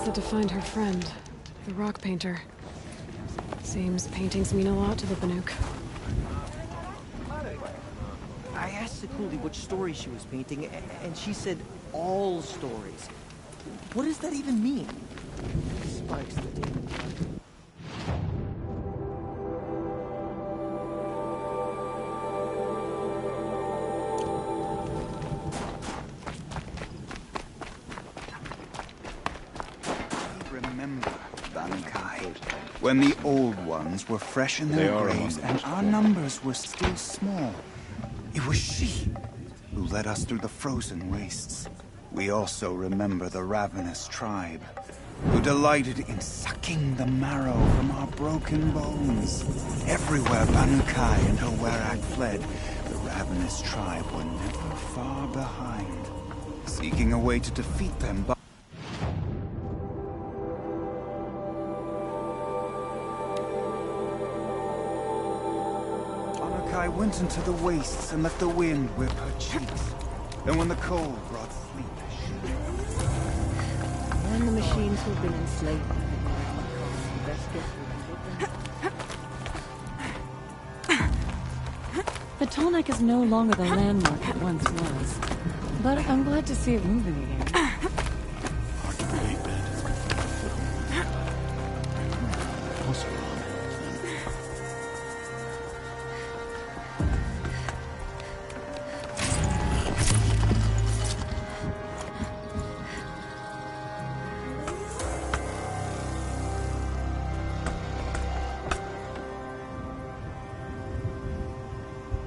said to find her friend, the rock painter. Seems paintings mean a lot to the Banuk. I asked the coolie which story she was painting, and she said all stories. What does that even mean? Spikes the demon. Remember, Bankai, when the old ones were fresh in their graves and our numbers were still small. It was she who led us through the frozen wastes. We also remember the ravenous tribe, who delighted in sucking the marrow from our broken bones. Everywhere Banukai and her Werak fled, the ravenous tribe were never far behind, seeking a way to defeat them by... Banukai went into the wastes and let the wind whip her cheeks. And when the cold brought sleep, and the machines who've been enslaved. The Tallneck is no longer the landmark it once was. But I'm glad to see it moving again. hard to believe that. Possible.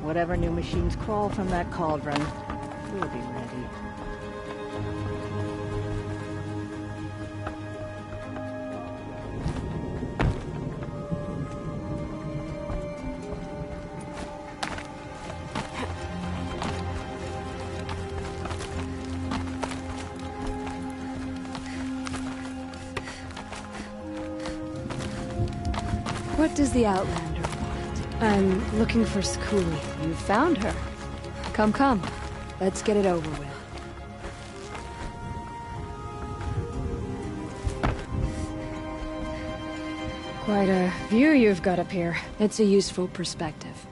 Whatever new machines crawl from that cauldron, we'll be ready. What does the Outlander want? I'm looking for Skuli. You found her. Come. Let's get it over with. Quite a view you've got up here. It's a useful perspective.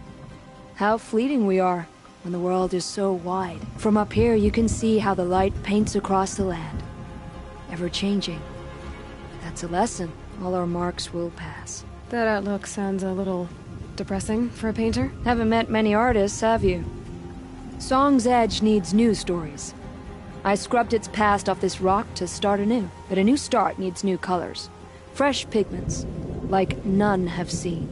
How fleeting we are when the world is so wide. From up here, you can see how the light paints across the land. Ever changing. That's a lesson. All our marks will pass. That outlook sounds a little depressing for a painter. Haven't met many artists, have you? Song's Edge needs new stories. I scrubbed its past off this rock to start anew, but a new start needs new colors. Fresh pigments, like none have seen.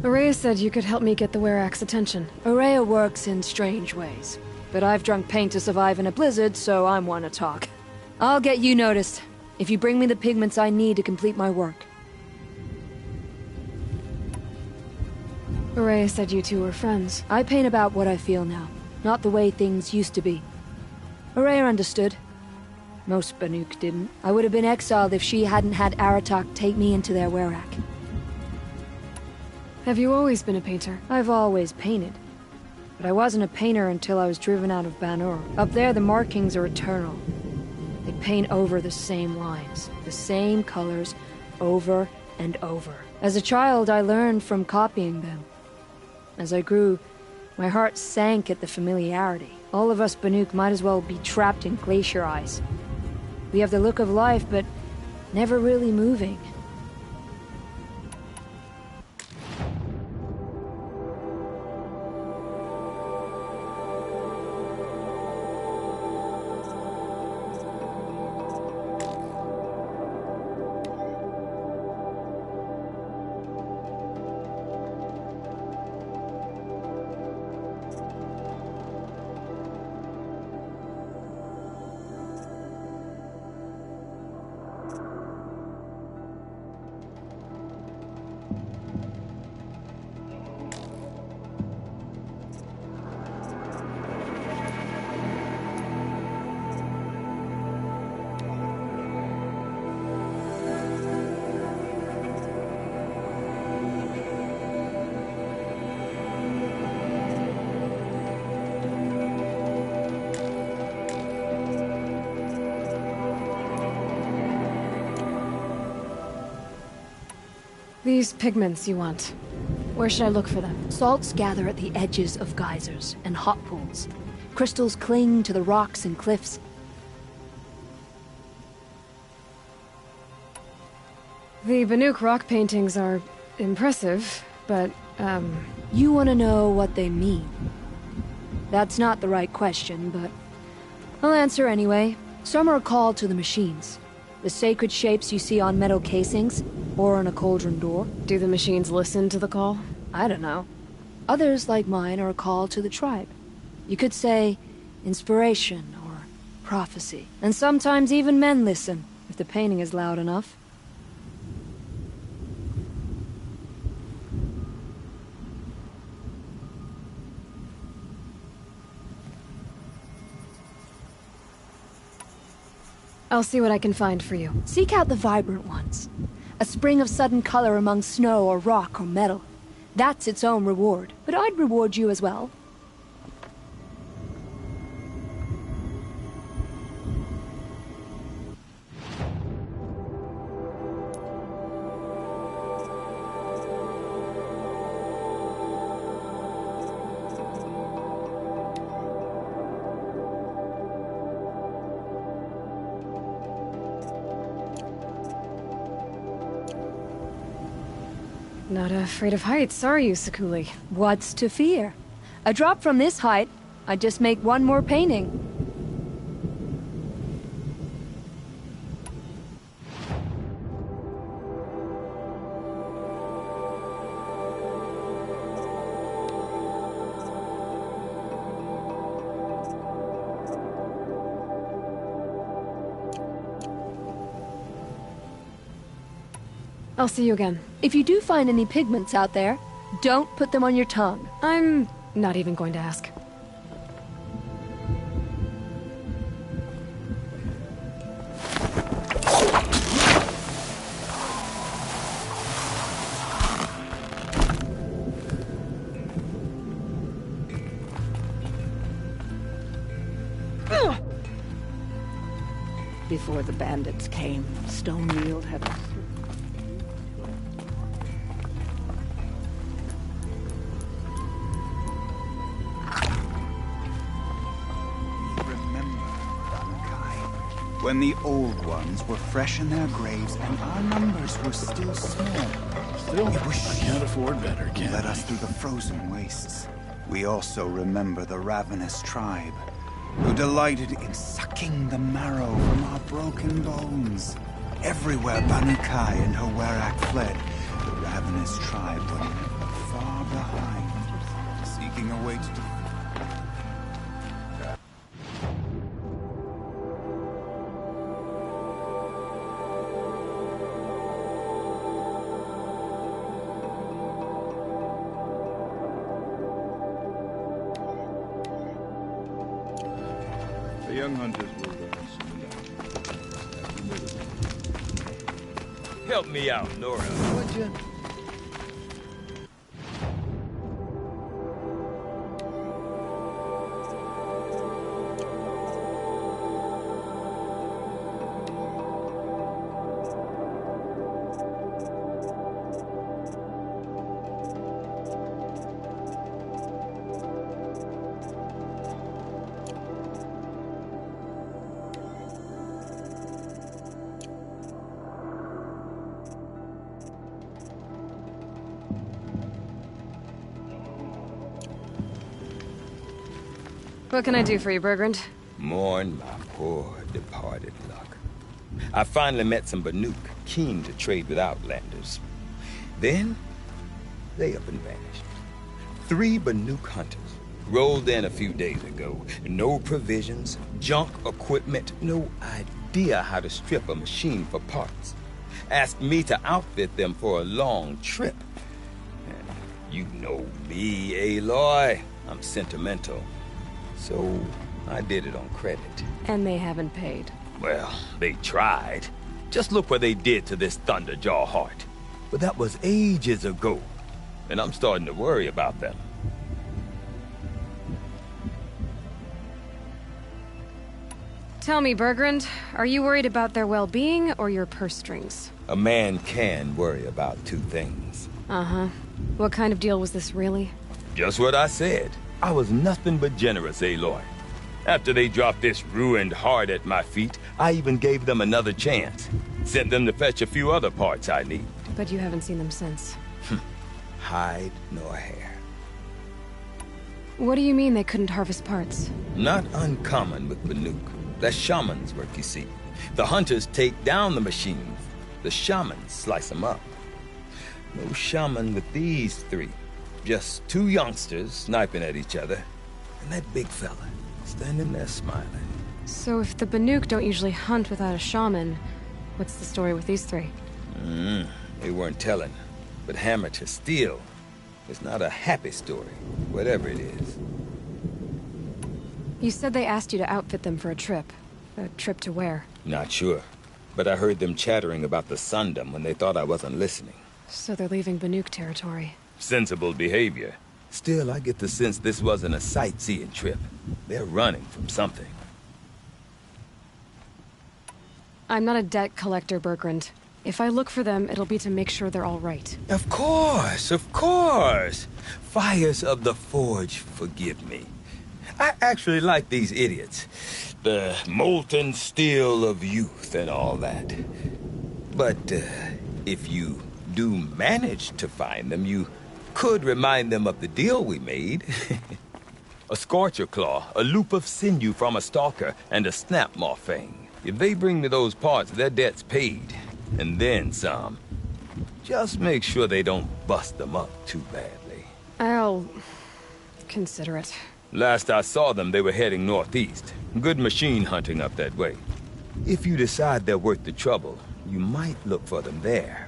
Araya said you could help me get the Werak's attention. Araya works in strange ways, but I've drunk paint to survive in a blizzard, so I'm one to talk. I'll get you noticed, if you bring me the pigments I need to complete my work. Araya said you two were friends. I paint about what I feel now, not the way things used to be. Araya understood. Most Banuk didn't. I would have been exiled if she hadn't had Aratak take me into their Werak. Have you always been a painter? I've always painted. But I wasn't a painter until I was driven out of Banur. Up there, the markings are eternal. They paint over the same lines, the same colors, over and over. As a child, I learned from copying them. As I grew, my heart sank at the familiarity. All of us Banuk might as well be trapped in glacier ice. We have the look of life, but never really moving. These pigments you want. Where should I look for them? Salts gather at the edges of geysers and hot pools. Crystals cling to the rocks and cliffs. The Banuk rock paintings are impressive, but, You want to know what they mean? That's not the right question, but I'll answer anyway. Some are called to the machines. The sacred shapes you see on metal casings, or on a cauldron door. Do the machines listen to the call? I don't know. Others, like mine, are a call to the tribe. You could say inspiration or prophecy. And sometimes even men listen, if the painting is loud enough. I'll see what I can find for you. Seek out the vibrant ones. A spring of sudden color among snow or rock or metal. That's its own reward. But I'd reward you as well. Not afraid of heights, are you, Sakuli? What's to fear? A drop from this height, I'd just make one more painting. I'll see you again. If you do find any pigments out there, don't put them on your tongue. I'm not even going to ask. Before the bandits came, Stonefield had... When the old ones were fresh in their graves and our numbers were still small. Still, It was I can't afford better, who can led I? us through the frozen wastes. We also remember the ravenous tribe, who delighted in sucking the marrow from our broken bones. Everywhere Banukai and Hawerak fled, the ravenous tribe were never far behind, seeking a way to... The young hunters will soon. Help me out, Nora. Would you? What can I do for you, Bergrand? Mourn my poor departed luck. I finally met some Banuk keen to trade with Outlanders. Then, they up and vanished. 3 Banuk hunters rolled in a few days ago. No provisions, junk equipment, no idea how to strip a machine for parts. Asked me to outfit them for a long trip. You know me, Aloy. I'm sentimental. So, I did it on credit. And they haven't paid. Well, they tried. Just look what they did to this Thunderjaw heart. But that was ages ago. And I'm starting to worry about them. Tell me, Bergrand, are you worried about their well-being or your purse strings? A man can worry about two things. Uh-huh. What kind of deal was this, really? Just what I said. I was nothing but generous, Aloy. After they dropped this ruined heart at my feet, I even gave them another chance. Sent them to fetch a few other parts I need. But you haven't seen them since. Hide nor hair. What do you mean they couldn't harvest parts? Not uncommon with Banuk. That's shaman's work, you see. The hunters take down the machines. The shamans slice them up. No shaman with these three. Just two youngsters sniping at each other. And that big fella standing there smiling. So if the Banuk don't usually hunt without a shaman, what's the story with these three? They weren't telling. But hammer to steel. It's not a happy story, whatever it is. You said they asked you to outfit them for a trip. A trip to where? Not sure. But I heard them chattering about the Sundom when they thought I wasn't listening. So they're leaving Banuk territory. Sensible behavior. Still, I get the sense this wasn't a sightseeing trip. They're running from something. I'm not a debt collector, Bergrand. If I look for them, it'll be to make sure they're all right. Of course, of course. Fires of the Forge forgive me. I actually like these idiots. The molten steel of youth and all that. But if you do manage to find them, you could remind them of the deal we made. A scorcher claw, a loop of sinew from a stalker, and a snap maw fang. If they bring me those parts, their debt's paid. And then some. Just make sure they don't bust them up too badly. I'll consider it. Last I saw them, they were heading northeast. Good machine hunting up that way. If you decide they're worth the trouble, you might look for them there.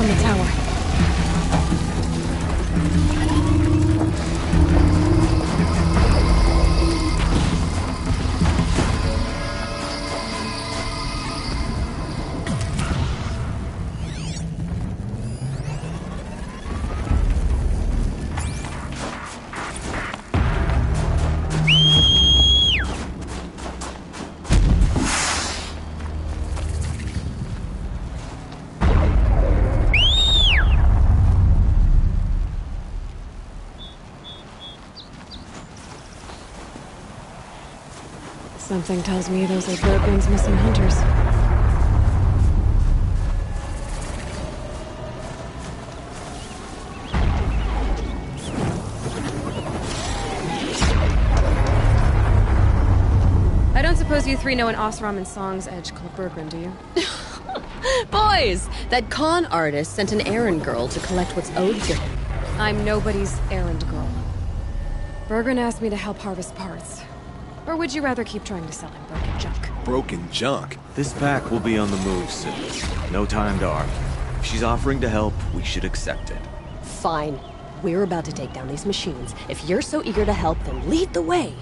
from the tower. Something tells me those are Bergren's missing hunters. I don't suppose you three know an Osram and Song's edge called Bergren, do you? Boys, that con artist sent an errand girl to collect what's owed to him. I'm nobody's errand girl. Bergren asked me to help harvest parts. Or would you rather keep trying to sell him broken junk? Broken junk? This pack will be on the move soon. No time to argue. If she's offering to help, we should accept it. Fine. We're about to take down these machines. If you're so eager to help, then lead the way.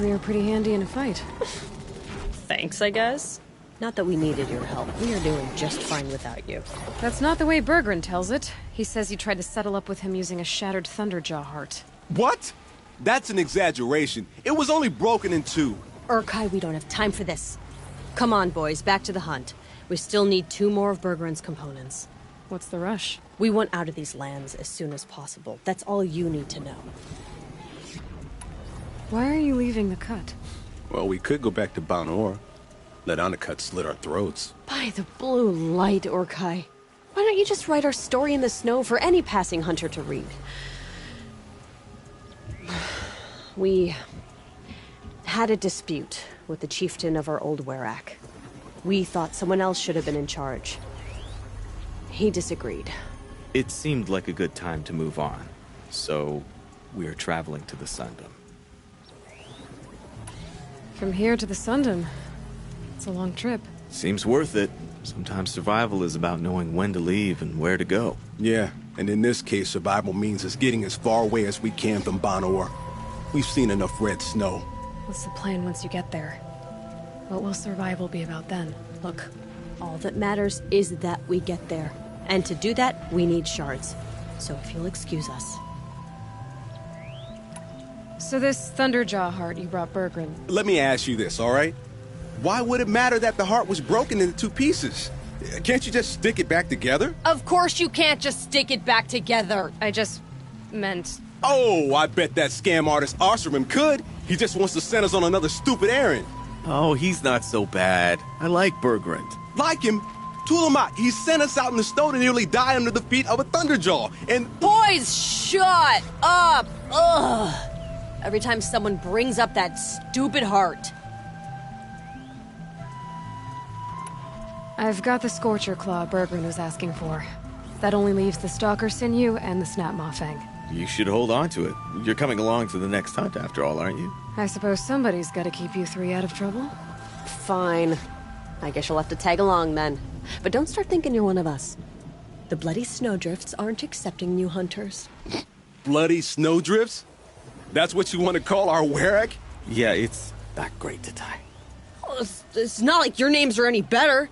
infantry are pretty handy in a fight. Thanks, I guess. Not that we needed your help. We are doing just fine without you. That's not the way Berggren tells it. He says you tried to settle up with him using a shattered Thunderjaw heart. What? That's an exaggeration. It was only broken in two. Urkai, we don't have time for this. Come on, boys, back to the hunt. We still need 2 more of Berggren's components. What's the rush? We want out of these lands as soon as possible. That's all you need to know. Why are you leaving the cut? Well, we could go back to Banor. Let Anacut slit our throats. By the blue light, Urkai. Why don't you just write our story in the snow for any passing hunter to read? We had a dispute with the chieftain of our old Werak. We thought someone else should have been in charge. He disagreed. It seemed like a good time to move on, so we're traveling to the Sundom. From here to the Sundom. It's a long trip. Seems worth it. Sometimes survival is about knowing when to leave and where to go. Yeah, and in this case, survival means us getting as far away as we can from Banor. We've seen enough red snow. What's the plan once you get there? What will survival be about then? Look, all that matters is that we get there. And to do that, we need shards. So if you'll excuse us. So this Thunderjaw heart you brought Berggren. Let me ask you this, all right? Why would it matter that the heart was broken into 2 pieces? Can't you just stick it back together? Of course you can't just stick it back together. I just meant... Oh, I bet that scam artist Arsarim could. He just wants to send us on another stupid errand. Oh, he's not so bad. I like Berggren. Like him? Tulamat, he sent us out in the snow to nearly die under the feet of a Thunderjaw, and... Boys, shut up! Ugh! Every time someone brings up that stupid heart. I've got the Scorcher Claw Berggren was asking for. That only leaves the Stalker Sinew and the Snap Maw Fang. You should hold on to it. You're coming along to the next hunt after all, aren't you? I suppose somebody's gotta keep you 3 out of trouble. Fine. I guess you'll have to tag along then. But don't start thinking you're one of us. The Bloody Snowdrifts aren't accepting new hunters. Bloody snowdrifts? That's what you want to call our Werak? Yeah, it's not great to tie. Oh, it's not like your names are any better.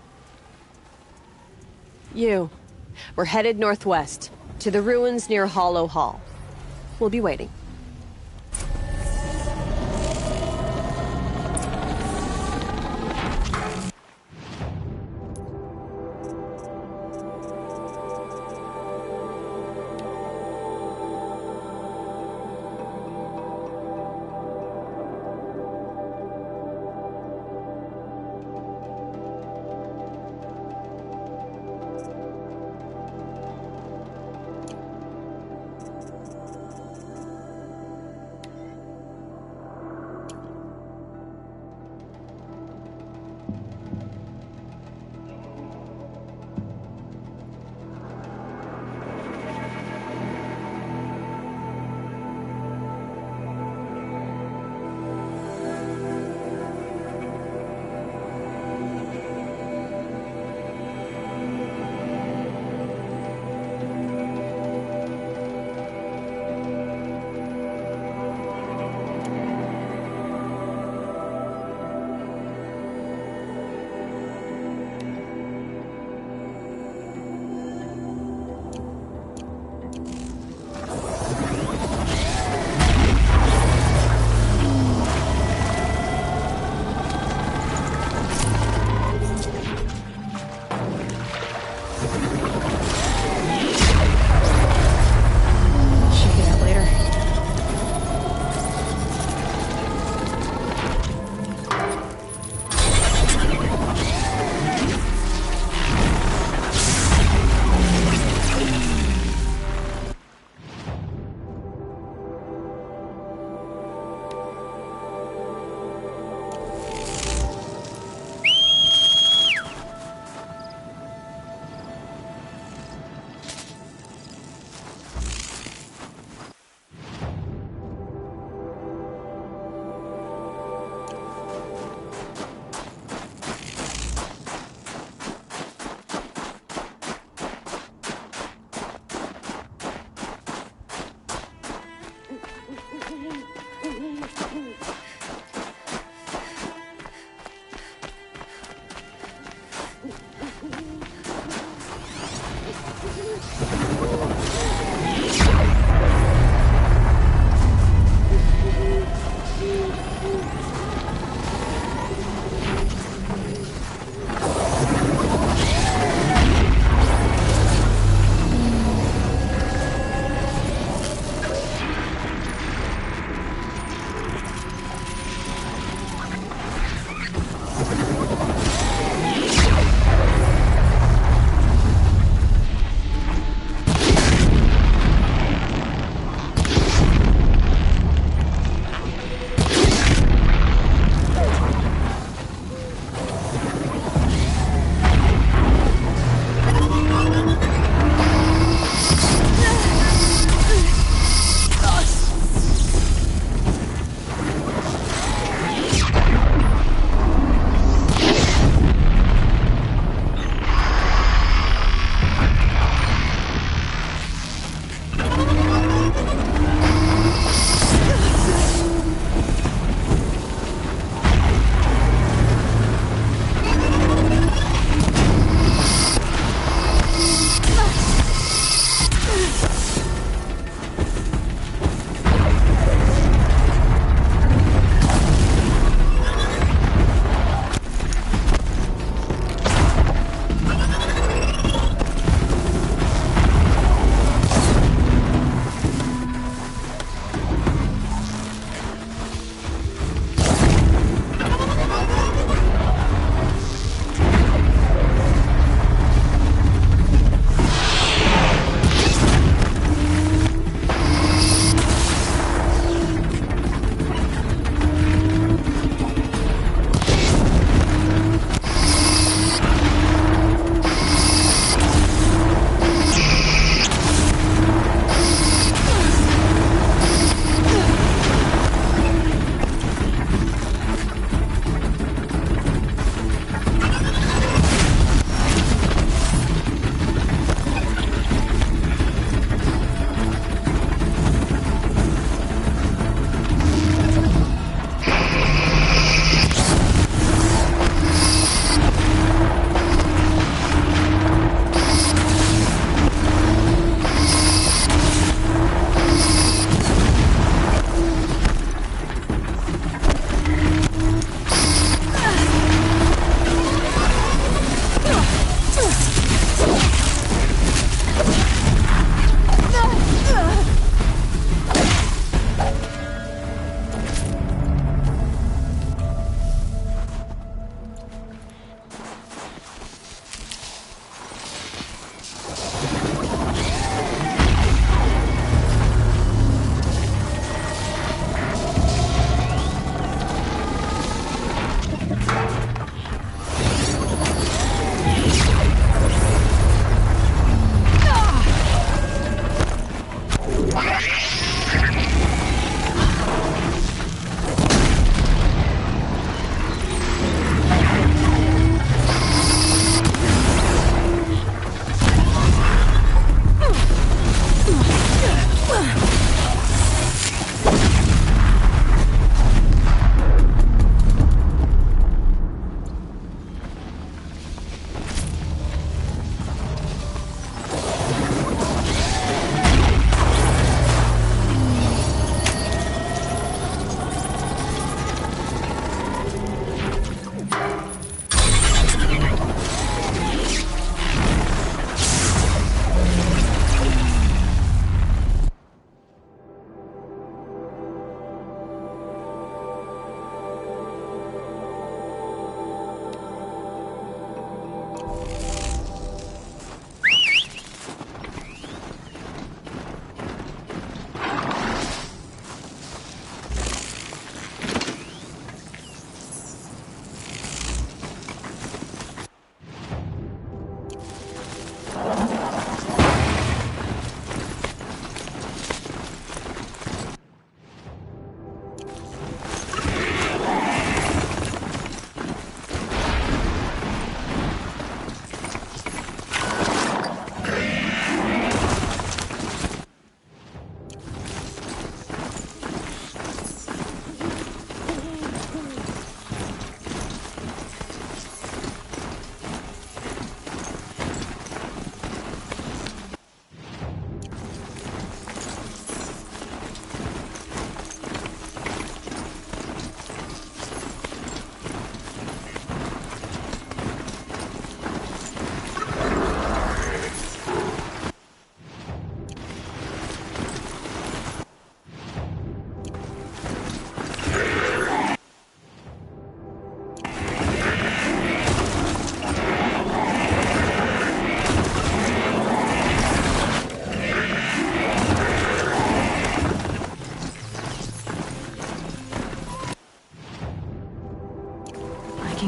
We're headed northwest, to the ruins near Hollow Hall. We'll be waiting.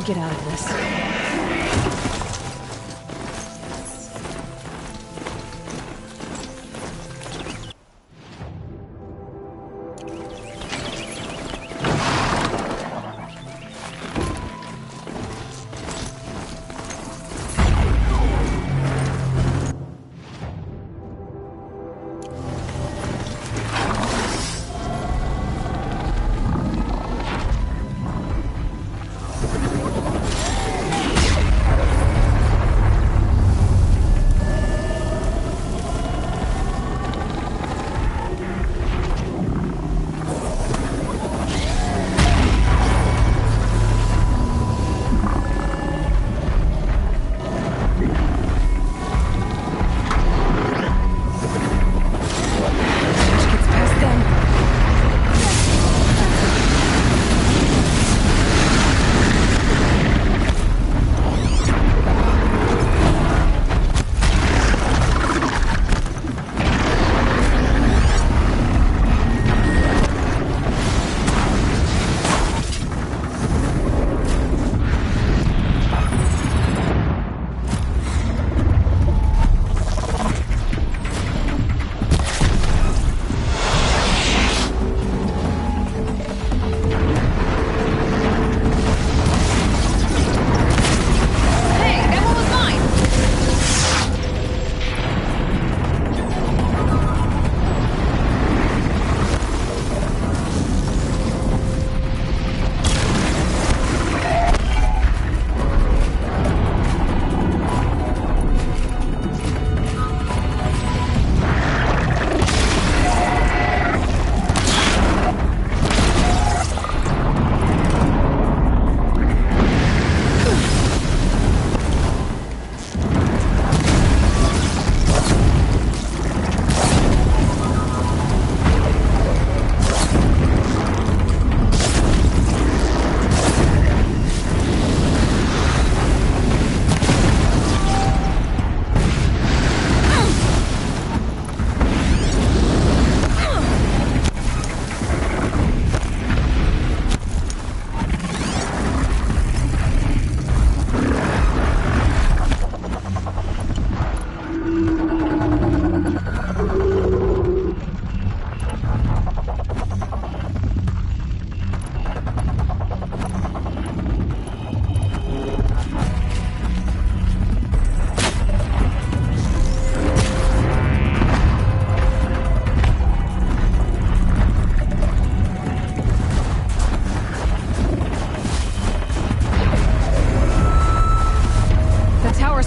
can't get out of this.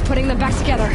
Putting them back together.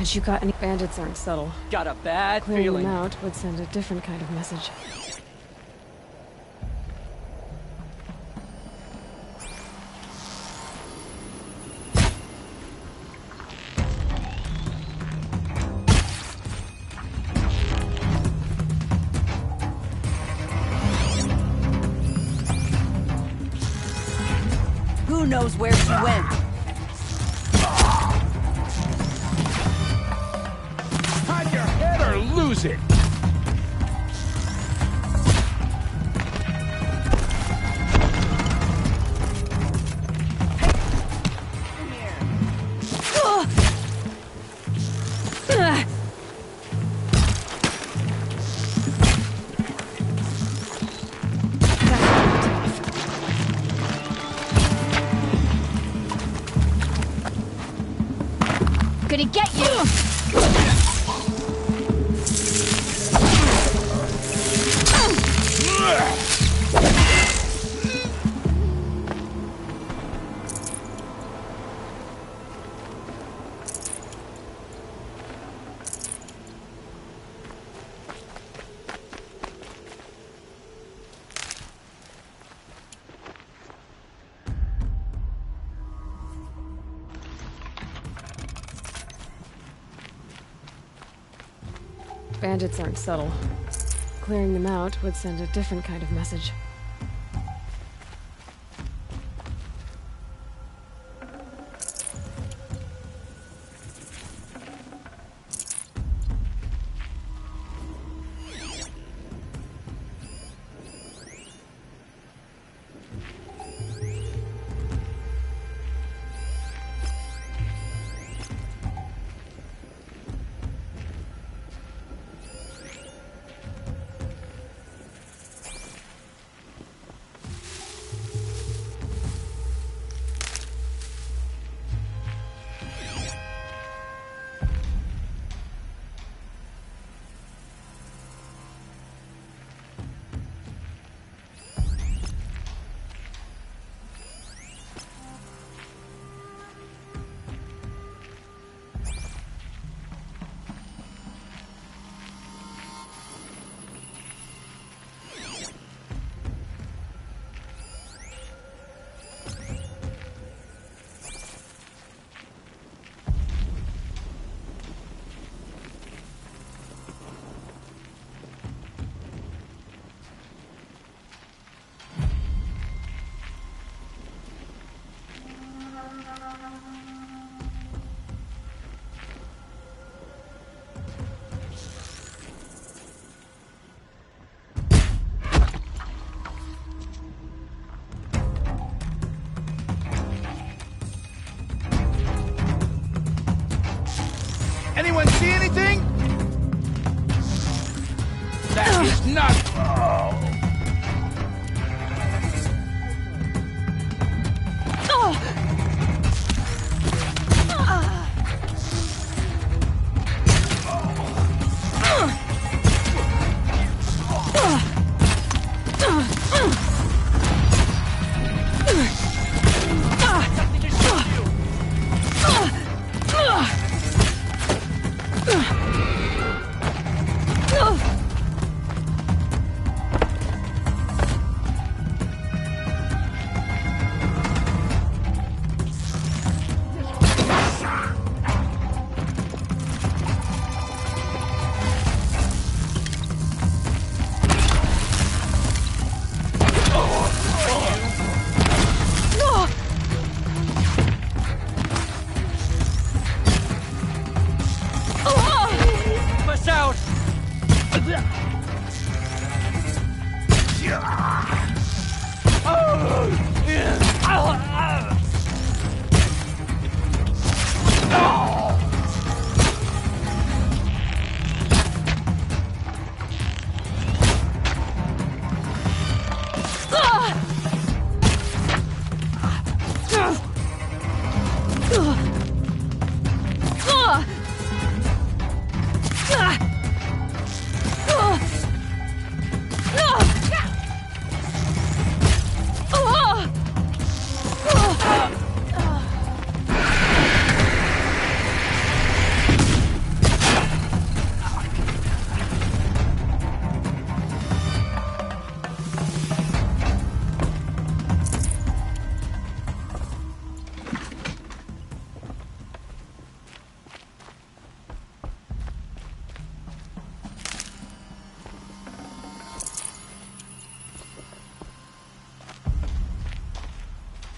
Had you got any... Bandits aren't subtle. Got a bad Clearing feeling. them out would send a different kind of message. Who knows where she went? Hide your head or lose it! Gonna get you! Bandits aren't subtle. Clearing them out would send a different kind of message. Anyone see anything? That is not...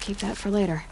keep that for later.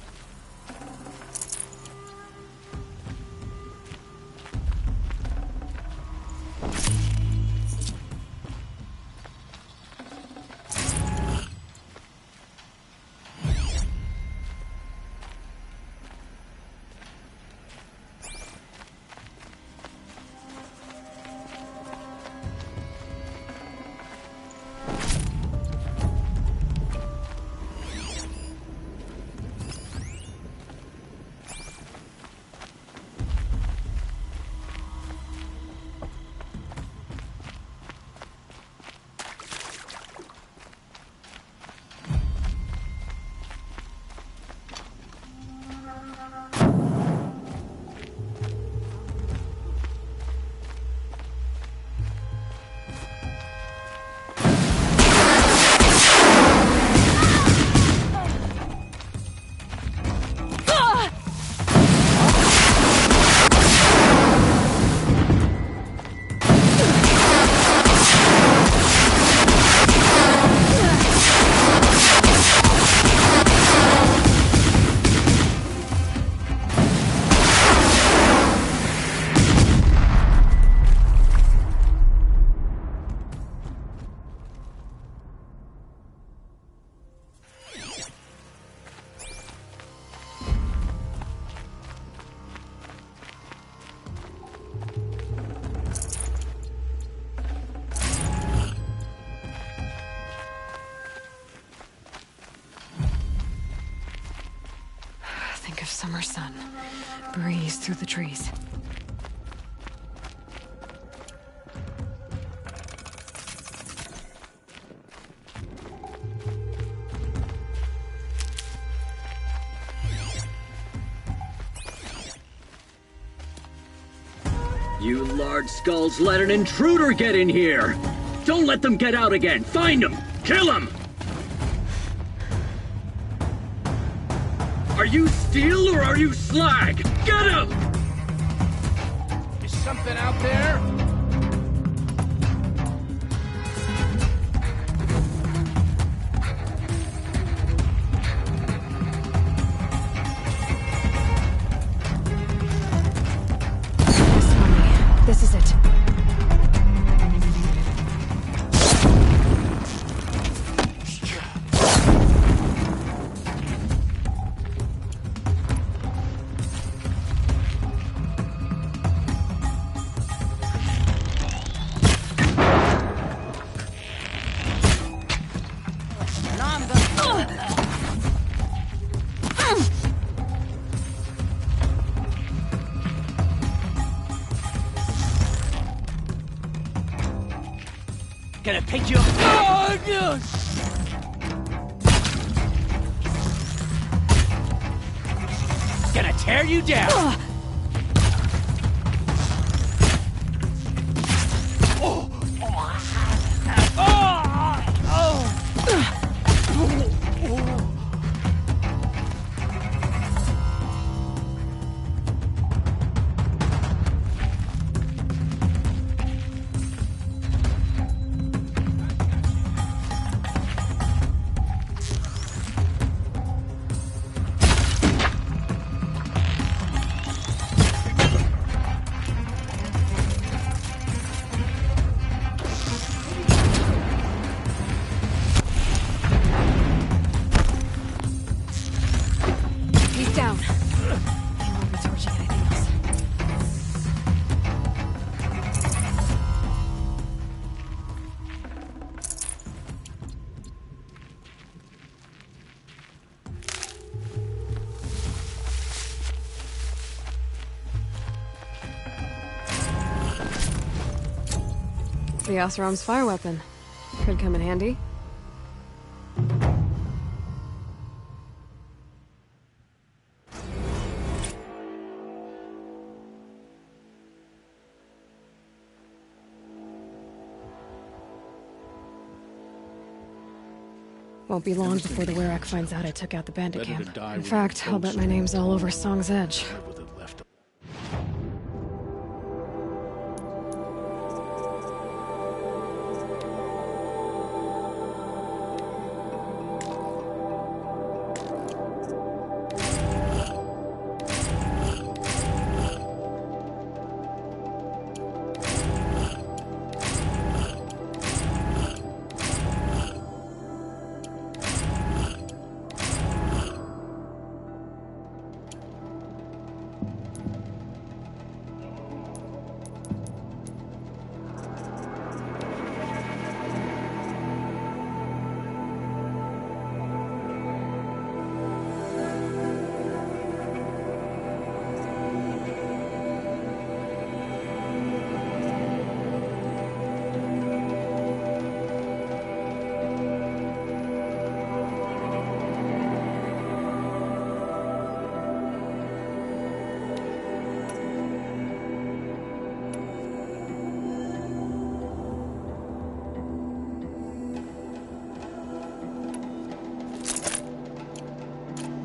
Think of summer sun. Breeze through the trees. You large skulls let an intruder get in here! Don't let them get out again! Find them! Kill them! Are you steel or are you slag? Get him! Is something out there? This is it. Gonna pick you up. Oh, no. Gonna tear you down. The Oseram's fire weapon. Could come in handy. Won't be long before the Werak finds out I took out the bandit camp. In fact, I'll bet my name's all over Song's Edge.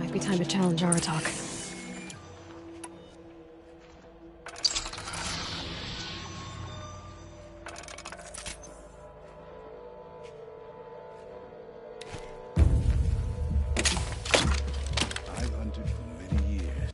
Might be time to challenge Aratok. I've hunted for many years.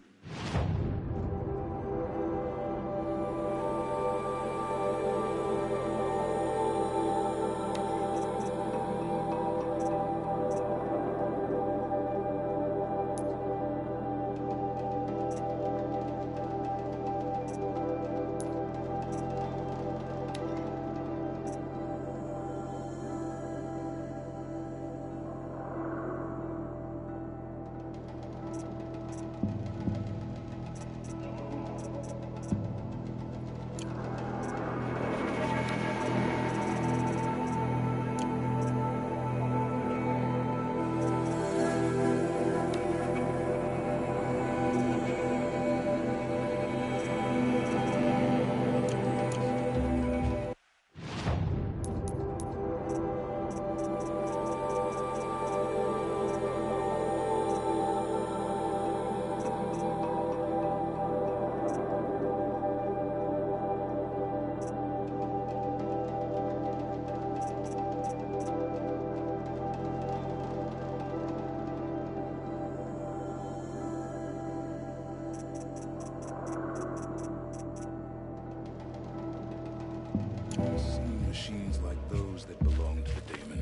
Seen machines like those that belong to the daemon.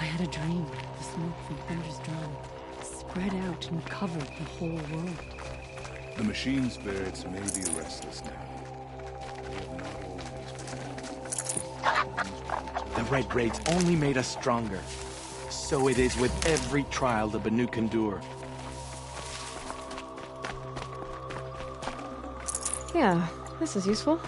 I had a dream. The smoke from Thunder's drum spread out and covered the whole world. The machine spirits may be restless now. They have not always been. The red raids only made us stronger. So it is with every trial the Banuk endure. Yeah, this is useful.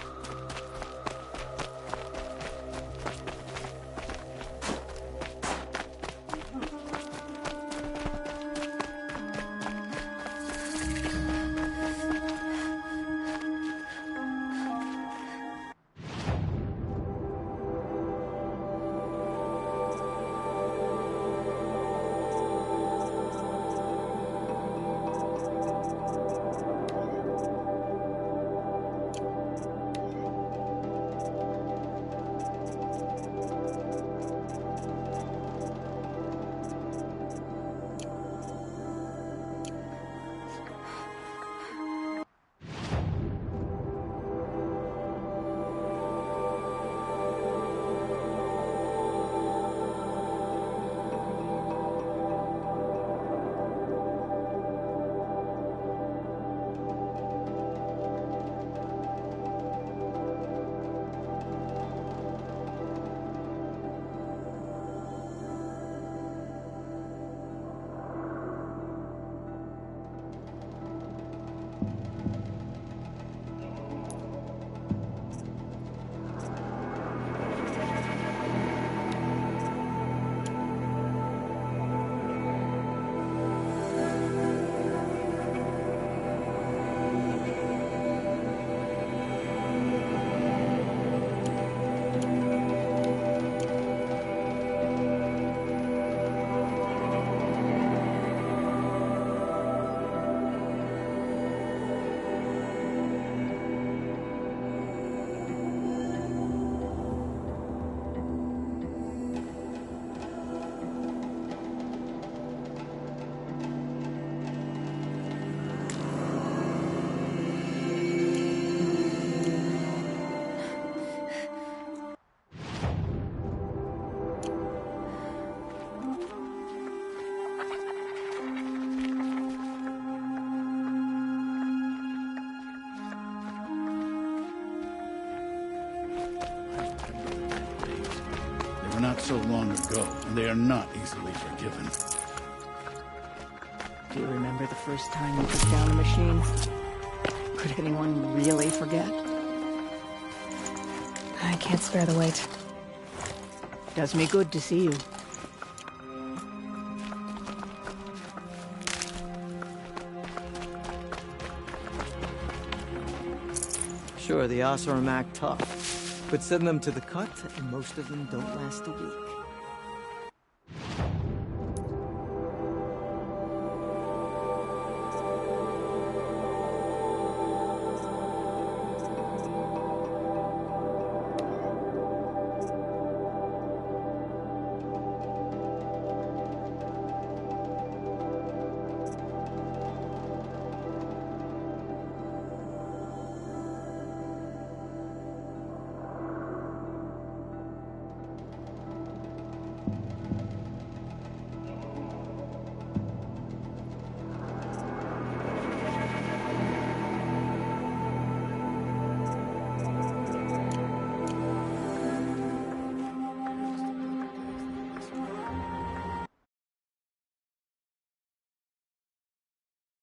so long ago, and they are not easily forgiven. Do you remember the first time you took down a machine? Could anyone really forget? I can't spare the weight. Does me good to see you. Sure, the Oseram act tough, but send them to the cut, and most of them don't last a week.